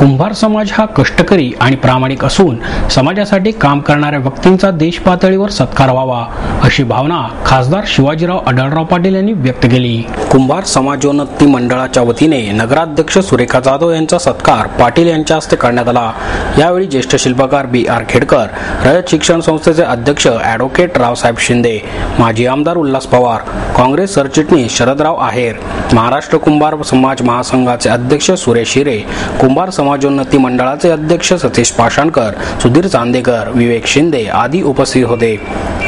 कुंभार समाज हा कष्टकरी आणि प्रामाणिक असून समाजासाठी काम करणाऱ्या व्यक्तींचा देश पातळीवर सत्कार व्हावा अशी भावना खासदार शिवाजीराव आढळराव पाटील यांनी व्यक्त केली। कुंभार समाजोन्नती मंडळाच्या वतीने नगराध्यक्ष सुरेखा जाधव यांचा सत्कार पाटील यांच्या हस्ते करण्यात आला। यावेळी ज्येष्ठ शिल्पकार B.R. खेडकर, रयत शिक्षण संस्थेचे अध्यक्ष ॲडव्होकेट रावसाहेब शिंदे, माजी आमदार उल्हास पवार, काँग्रेस सरचिटणीस शरदराव आहेर, महाराष्ट्र कुंभार समाज महासंघाचे अध्यक्ष सुरेश हिरे, कुंभार समाजोन्नती मंडळाचे अध्यक्ष सतीश पाषाणकर, सुधीर चांदेकर, विवेक शिंदे आदी उपस्थित होते।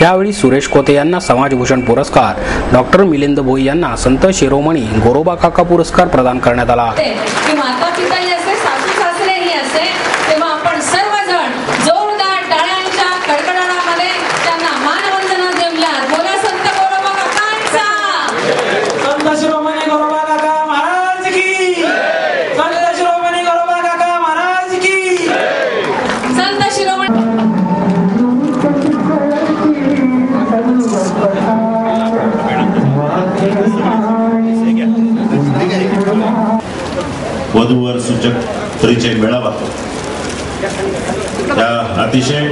यावेळी सुरेश कोते यांना समाजभूषण पुरस्कार, डॉक्टर मिलिंद भोई यांना संत शिरोमणी गोरोबा काका पुरस्कार प्रदान करण्यात आला। माता पिताही असे, सासू सासरेही असे, तेव्हा आपण सर्वजण जोरदार टाळ्यांच्या कडकडाटामध्ये त्यांना मानवंदना देऊया। बोला संत गोरोबा काकांचा, संत शिरोमणी गोरोबा काका महाराज की, संत शिरोमणी गोरोबा काका महाराज की, संत शिरोमणी। वधूवर सूचक परिचय मेळावा या अतिशय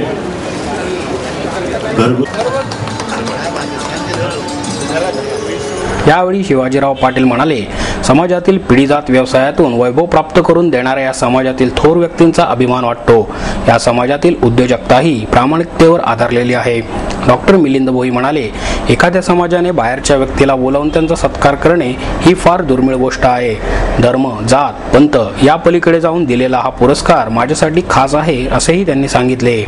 यावेळी शिवाजीराव पाटील म्हणाले, समाजातील पिढीजात व्यवसायातून वैभव प्राप्त करून देणाऱ्या या समाजातील थोर व्यक्तींचा अभिमान वाटतो। या समाजातील उद्योजकताही प्रामाणिकतेवर आधारलेली आहे। डॉक्टर मिलिंद भोई म्हणाले, एखाद्या समाजाने बाहेरच्या व्यक्तीला बोलावून त्यांचा सत्कार करणे ही फार दुर्मिळ गोष्ट आहे। धर्म, जात, पंथ या पलीकडे जाऊन दिलेला हा पुरस्कार माझ्यासाठी खास आहे असेही त्यांनी सांगितले।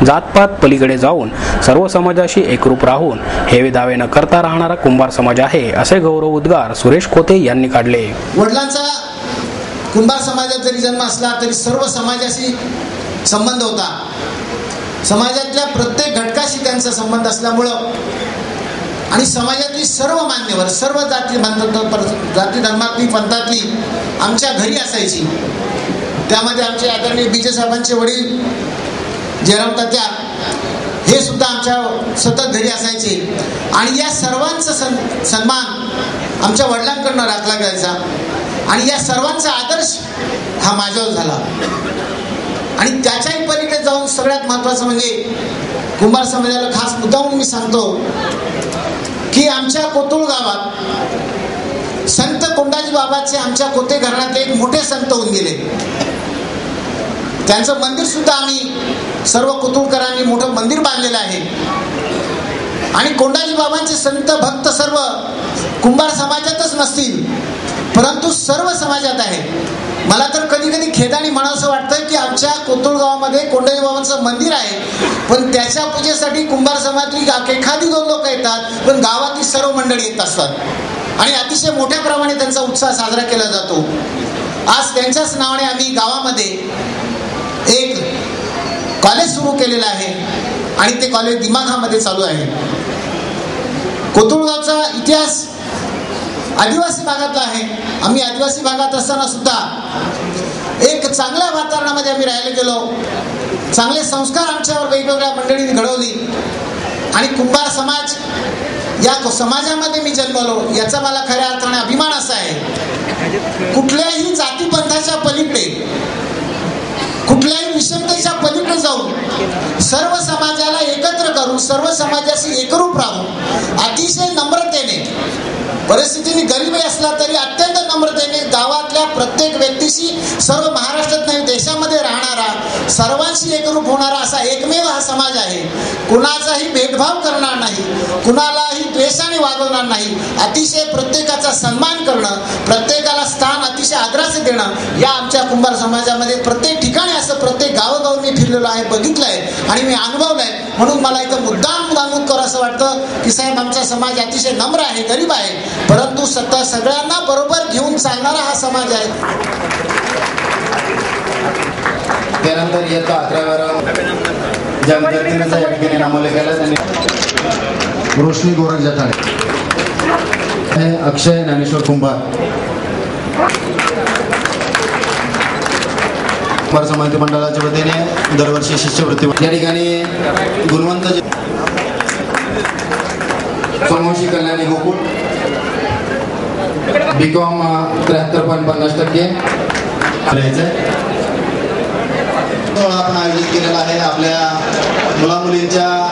जातपात पलीकडे जाऊन सर्व समाजाशी एकरूप राहून हेवे दावे न करता राहणारा कुंभार समाज आहे असे गौरव उद्गार सुरेश कोते यांनी काढले। वडिलांचा कुंभार समाजात जरी जन्म असला तरी सर्व समाजाशी संबंध होता। समाजातल्या प्रत्येक घटकाशी त्यांचा संबंध असल्यामुळं आणि समाजातली सर्व मान्यवर, सर्व जाती धर्मातली, पंथातली आमच्या घरी असायची। त्यामध्ये आमचे आदरणीय बीजे साहेबांचे वडील जयराम तात्या हे सुद्धा आमच्या सतत घरी असायचे आणि या सर्वांचा सन्मान आमच्या वडिलांकडून राखला जायचा आणि या सर्वांचा आदर्श हा माझ्यावर झाला। आणि त्याच्याही पलीकडे जाऊन सगळ्यात महत्वाचं म्हणजे कुंभार समाजाला खास मुद्दाहून मी सांगतो की आमच्या कोतुळ गावात संत कोंडाजी बाबाचे आमच्या कोते घराण्यातले एक मोठे संत होऊन गेले। त्यांचं मंदिर सुद्धा आम्ही सर्व कोतुळकरांनी मोठं मंदिर बांधलेलं आहे आणि कोंडाजी बाबांचे संत भक्त सर्व कुंभार समाजातच नसतील परंतु सर्व समाजात आहे। मला तर कधी कधी खेदाने म्हणावंसं वाटतं की आमच्या कोतुळ गावामध्ये कोंडाजी बाबांचं मंदिर आहे पण त्याच्या पूजेसाठी कुंभार समाजातली एखादी दोन लोक येतात पण गावातली सर्व मंडळी येत असतात आणि अतिशय मोठ्या प्रमाणे त्यांचा उत्साह साजरा केला जातो। आज त्यांच्याच नावाने आम्ही गावामध्ये एक कॉलेज सुरू केलेलं आहे आणि ते कॉलेज दिमाखामध्ये चालू आहे। कोतुळगावचा इतिहास आदिवासी भागातला आहे। आम्ही आदिवासी भागात असताना सुद्धा एक चांगल्या वातावरणामध्ये आम्ही राहायला गेलो। चांगले संस्कार आमच्यावर वेगवेगळ्या मंडळींनी घडवली आणि कुंभार समाज या समाजामध्ये मी जन्मलो याचा मला खऱ्या अर्थाने अभिमान असा आहे। कुठल्याही जातीपंथाच्या पलीकडे, कुठल्याही विषमतेच्या पलीकडे जाऊन सर्व समाजाला एकत्र करून सर्व समाजाशी एकरूप राहून अतिशय नम्रतेने, परिस्थितीने गरीबही असला तरी अत्यंत नम्रतेने गावातल्या प्रत्येक व्यक्तीशी, सर्व महाराष्ट्रात नाही देशामध्ये राहणारा, सर्वांशी एकरूप होणारा असा एकमेव हा समाज आहे। कुणाचाही भेदभाव करणार नाही, कुणालाही द्वेषाने वागवणार नाही, अतिशय प्रत्येकाचा सन्मान करणं, प्रत्येकाला स्थान अतिशय आदराचे देणं या आमच्या कुंभार समाजामध्ये प्रत्येक ठिकाणी असं प्रत्येक गावोगाव मी फिरलेलो आहे, बघितलंय आणि मी अनुभवलंय। म्हणून मला इथं मुद्दाम करावं असं वाटतं की साहेब आमचा समाज अतिशय नम्र आहे, गरीब आहे परंतु सगळ्यांना बरोबर घेऊन चालणारा हा समाज आहे। त्यानंतर इयत्ता 11वी ज्या विद्यार्थ्यांचा या ठिकाणी नामोल्लेख केला त्यांनी रोशनी गोरख जठाणे, अक्षय ज्ञानेश्वर कुंभार, कुंभार समाज मंडळाच्या वतीने दरवर्षी शिष्यवृत्ती या ठिकाणी गुणवंत सोमवंशी कल्याणी गोकुळ BCom 73.50% सोहळा आपण आयोजित केलेला आहे. आपल्या मुलामुलींच्या